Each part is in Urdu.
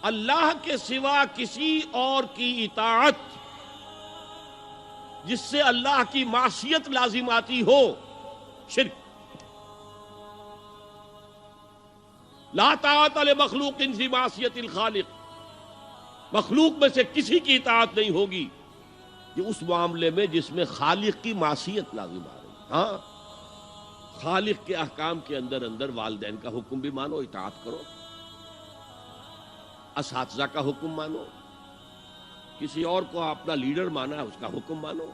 اللہ کے سوا کسی اور کی اطاعت جس سے اللہ کی معصیت لازم آتی ہو، شرک۔ لا طاعت لمخلوق فی معصیت الخالق، مخلوق میں سے کسی کی اطاعت نہیں ہوگی کہ اس معاملے میں جس میں خالق کی معصیت لازم آ رہی۔ ہاں، خالق کے احکام کے اندر اندر والدین کا حکم بھی مانو، اطاعت کرو، اساتذہ کا حکم مانو، کسی اور کو اپنا لیڈر مانا ہے اس کا حکم مانو،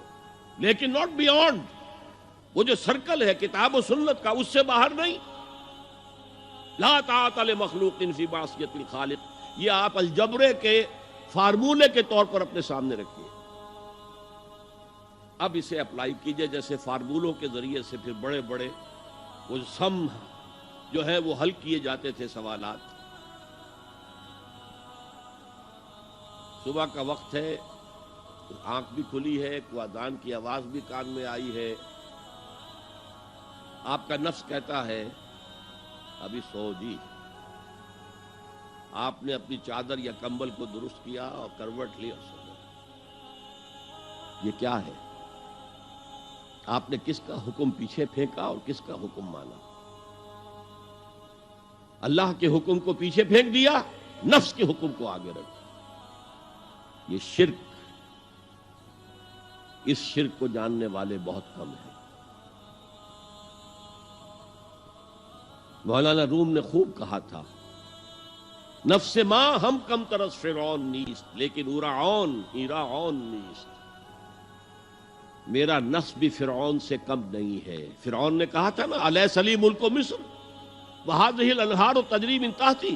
لیکن ناٹ بیونڈ وہ جو سرکل ہے کتاب و سنت کا، اس سے باہر نہیں۔ لا طاعت لمخلوق فی معصیت الخالق، یہ آپ الجبرے کے فارمولے کے طور پر اپنے سامنے رکھیے۔ اب اسے اپلائی کیجئے، جیسے فارمولوں کے ذریعے سے پھر بڑے بڑے وہ سم جو ہے وہ حل کیے جاتے تھے سوالات۔ صبح کا وقت ہے، آنکھ بھی کھلی ہے، کوئی اذان کی آواز بھی کان میں آئی ہے، آپ کا نفس کہتا ہے ابھی سو جی۔ آپ نے اپنی چادر یا کمبل کو درست کیا اور کروٹ لی اور سو گئے۔ یہ کیا ہے؟ آپ نے کس کا حکم پیچھے پھینکا اور کس کا حکم مانا؟ اللہ کے حکم کو پیچھے پھینک دیا، نفس کے حکم کو آگے رکھا۔ یہ شرک، اس شرک کو جاننے والے بہت کم ہیں۔ مولانا روم نے خوب کہا تھا، نفس ما ہم کم ترس فرعون نیست لیکن ایراعون نیست۔ میرا نفس بھی فرعون سے کم نہیں ہے۔ فرعون نے کہا تھا نا، الیس لی ملک مصر وہذہ الانہار تجری من تحتی،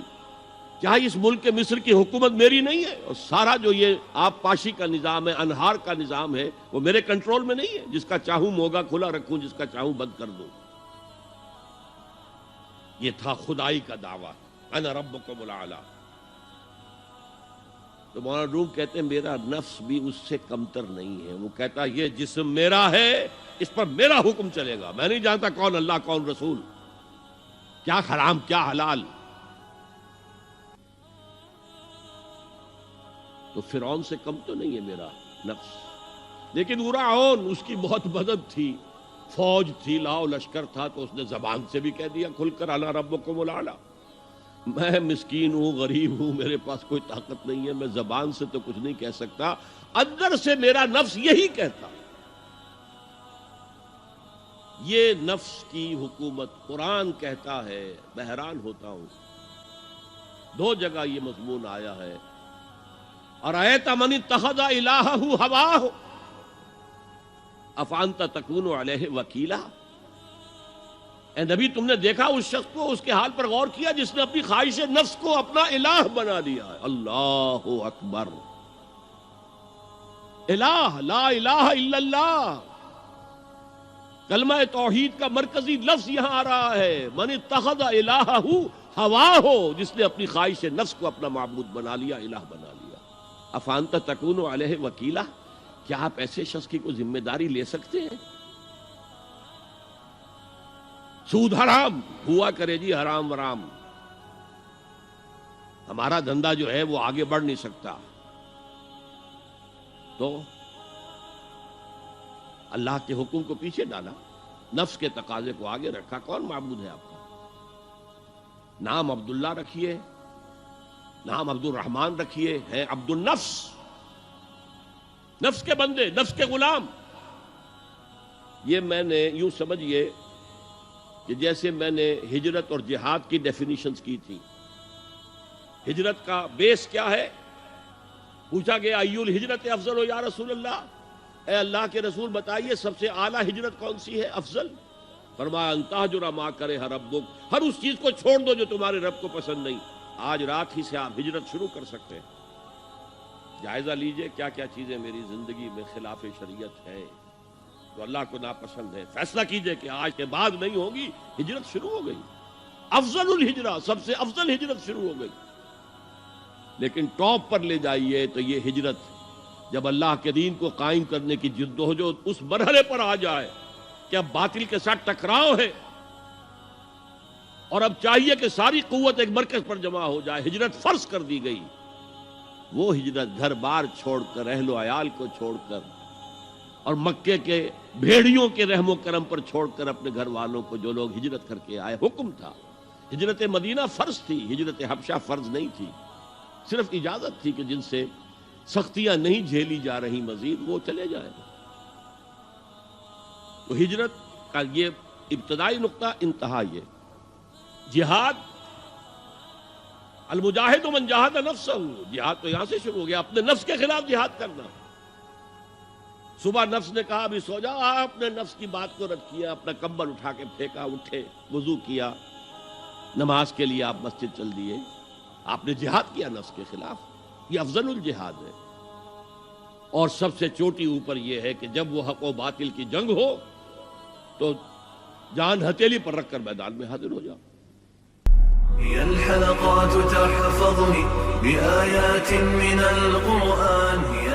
کیا اس ملک مصر کی حکومت میری نہیں ہے؟ اور سارا جو یہ آب پاشی کا نظام ہے، انہار کا نظام ہے، وہ میرے کنٹرول میں نہیں ہے؟ جس کا چاہوں موگا کھلا رکھوں، جس کا چاہوں بند کر دوں۔ یہ تھا خدائی کا دعویٰ، انا ربکم الاعلی۔ تو مولانا روم کہتے ہیں میرا نفس بھی اس سے کمتر نہیں ہے۔ وہ کہتا یہ جسم میرا ہے، اس پر میرا حکم چلے گا، میں نہیں جانتا کون اللہ کون رسول، کیا حرام کیا حلال۔ تو فرعون سے کم تو نہیں ہے میرا نفس، لیکن ایراعون اس کی بہت مدد تھی، فوج تھی، لاؤ لشکر تھا، تو اس نے زبان سے بھی کہہ دیا کھل کر انا ربکم الاعلی۔ میں مسکین ہوں، غریب ہوں، میرے پاس کوئی طاقت نہیں ہے، میں زبان سے تو کچھ نہیں کہہ سکتا، اندر سے میرا نفس یہی کہتا۔ یہ نفس کی حکومت قرآن کہتا ہے، میں حیران ہوتا ہوں، دو جگہ یہ مضمون آیا ہے، ارأیت من اتخذ الہہ ہواہ افانت تکون علیہ وکیلا۔ اے نبی تم نے دیکھا اس شخص کو، اس کے حال پر غور کیا جس نے اپنی خواہش نفس کو اپنا الہ بنا لیا ہے۔ اللہ اکبر، الہ، لا الہ الا اللہ، کلمہ توحید کا مرکزی لفظ یہاں آ رہا ہے، من اتخذ الہہ ہواہ، جس نے اپنی خواہش نفس کو اپنا معبود بنا لیا، الہ بنا لیا۔ افانت تکون علیہ وکیلا، کیا آپ ایسے شخص کی کوئی ذمہ داری لے سکتے ہیں؟ سود حرام ہوا کرے جی، حرام ورام، ہمارا دھندا جو ہے وہ آگے بڑھ نہیں سکتا، تو اللہ کے حکم کو پیچھے ڈالا، نفس کے تقاضے کو آگے رکھا۔ کون معبود ہے آپ کا؟ نام عبداللہ رکھیے، نام عبد الرحمن رکھیے، ہے عبد النفس، نفس کے بندے، نفس کے غلام۔ یہ میں نے یوں سمجھئے کہ جیسے میں نے ہجرت اور جہاد کی ڈیفینیشنز کی تھی۔ ہجرت کا بیس کیا ہے؟ پوچھا گیا ایو الہجرت افضل یا رسول اللہ، اے اللہ کے رسول بتائیے سب سے اعلیٰ ہجرت کون سی ہے، افضل؟ فرمایا ان تہجر ما کرہ ربک، ہر اس چیز کو چھوڑ دو جو تمہارے رب کو پسند نہیں۔ آج رات ہی سے آپ ہجرت شروع کر سکتے ہیں۔ جائزہ لیجئے کیا کیا چیزیں میری زندگی میں خلاف شریعت ہے، تو اللہ کو ناپسند ہے، فیصلہ کیجئے کہ آج کے بعد نہیں ہوگی، ہجرت شروع ہو گئی، افضل الہجرہ، سب سے افضل ہجرت شروع ہو گئی۔ لیکن ٹاپ پر لے جائیے تو یہ ہجرت جب اللہ کے دین کو قائم کرنے کی جدوجہد اس مرحلے پر آ جائے کہ اب باطل کے ساتھ ٹکراؤ ہے، اور اب چاہیے کہ ساری قوت ایک مرکز پر جمع ہو جائے. ہجرت فرض کر دی گئی. وہ ہجرت گھر بار چھوڑ کر، اہل و عیال کو چھوڑ کر، اور مکے کے بھیڑیوں کے رحم و کرم پر چھوڑ کر اپنے گھر والوں کو جو لوگ ہجرت کر کے آئے. حکم تھا. ہجرت مدینہ فرض تھی، ہجرت حبشہ فرض نہیں تھی. صرف اجازت تھی کہ جن سے سختیاں نہیں جھیلی جا رہی مزید وہ چلے جائیں. تو ہجرت کا یہ ابتدائی نقطہ، انتہا یہ. جہاد، المجاہد من جاہد نفسہ، جہاد تو یہاں سے شروع ہو گیا، اپنے نفس کے خلاف جہاد کرنا. صبح نفس نے کہا ابھی سو جاؤ، آپ نے نفس کی بات کو رد کیا، اپنا کمبل اٹھا کے پھینکا، اٹھے، وضو کیا، نماز کے لیے آپ مسجد چل دیے. آپ نے جہاد کیا نفس کے خلاف. یہ افضل الجہاد ہے. اور سب سے چوٹی اوپر یہ ہے کہ جب وہ حق و باطل کی جنگ ہو تو جان ہتھیلی پر رکھ کر میدان میں حاضر ہو جاؤ. هي الحلقات تحفظني بآيات من القرآن.